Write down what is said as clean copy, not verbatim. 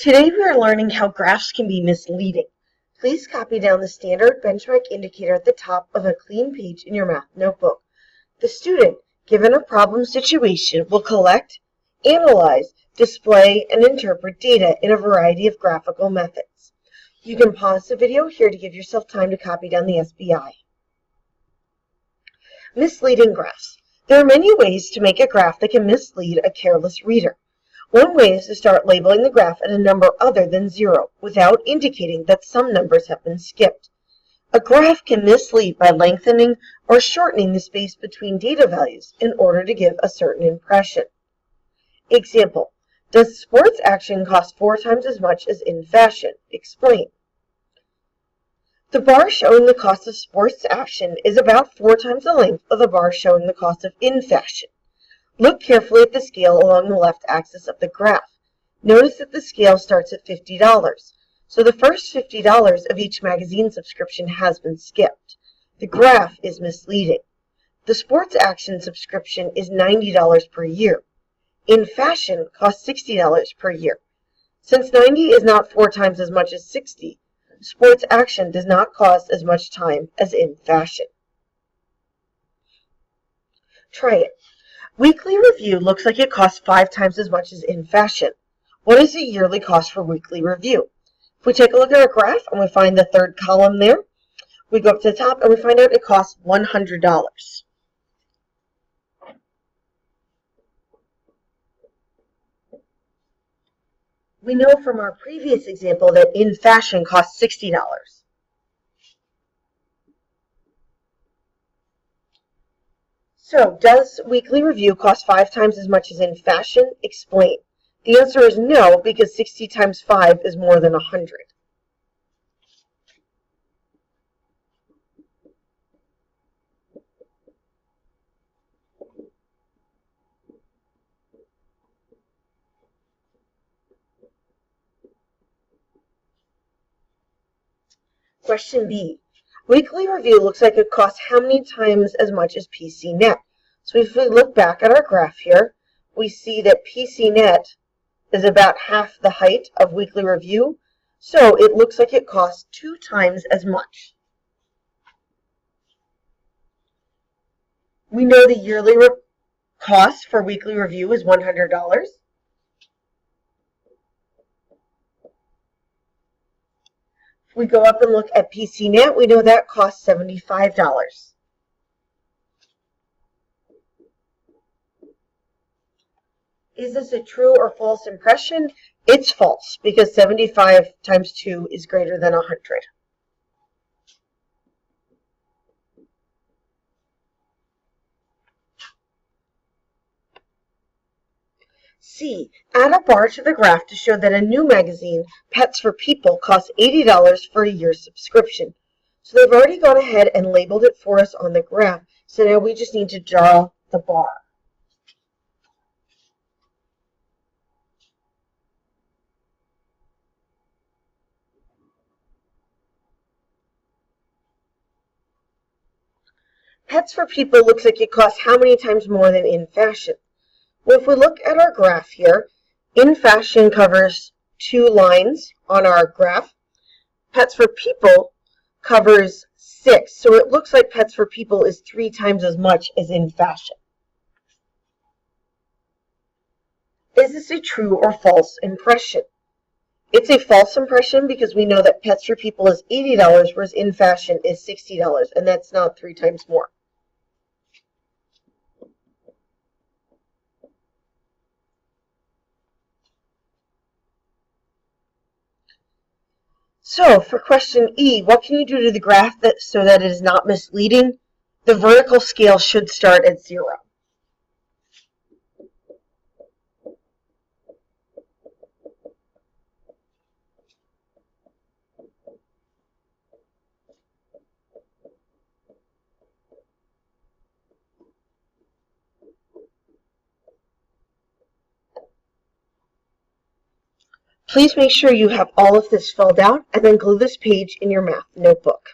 Today we are learning how graphs can be misleading. Please copy down the standard benchmark indicator at the top of a clean page in your math notebook. The student, given a problem situation, will collect, analyze, display, and interpret data in a variety of graphical methods. You can pause the video here to give yourself time to copy down the SBI. Misleading graphs. There are many ways to make a graph that can mislead a careless reader. One way is to start labeling the graph at a number other than 0 without indicating that some numbers have been skipped. A graph can mislead by lengthening or shortening the space between data values in order to give a certain impression. Example: does sports action cost 4 times as much as in fashion? Explain. The bar showing the cost of sports action is about 4 times the length of the bar showing the cost of in fashion. Look carefully at the scale along the left axis of the graph. Notice that the scale starts at $50, so the first $50 of each magazine subscription has been skipped. The graph is misleading. The sports action subscription is $90 per year. In fashion costs $60 per year. Since 90 is not 4 times as much as 60, sports action does not cost as much time as in fashion. Try it. Weekly review looks like it costs 5 times as much as in fashion. What is the yearly cost for weekly review? If we take a look at our graph and we find the third column there, we go up to the top and we find out it costs $100. We know from our previous example that in fashion costs $60. So, does weekly review cost 5 times as much as in fashion? Explain. The answer is no, because 60 times 5 is more than 100. Question B. Weekly review looks like it costs how many times as much as PCNet? So if we look back at our graph here, we see that PCNet is about half the height of weekly review, so it looks like it costs 2 times as much. We know the yearly cost for weekly review is $100. If we go up and look at PCNet, we know that costs $75. Is this a true or false impression? It's false, because 75 times 2 is greater than 100. C. Add a bar to the graph to show that a new magazine, Pets for People, costs $80 for a year's subscription. So they've already gone ahead and labeled it for us on the graph, so now we just need to draw the bar. Pets for People looks like it costs how many times more than in fashion? Well, if we look at our graph here, in fashion covers 2 lines on our graph. Pets for People covers 6, so it looks like Pets for People is 3 times as much as in fashion. Is this a true or false impression? It's a false impression because we know that Pets for People is $80, whereas in fashion is $60, and that's not 3 times more. So, for question E, what can you do to the graph so that it is not misleading? The vertical scale should start at 0. Please make sure you have all of this filled out and then glue this page in your math notebook.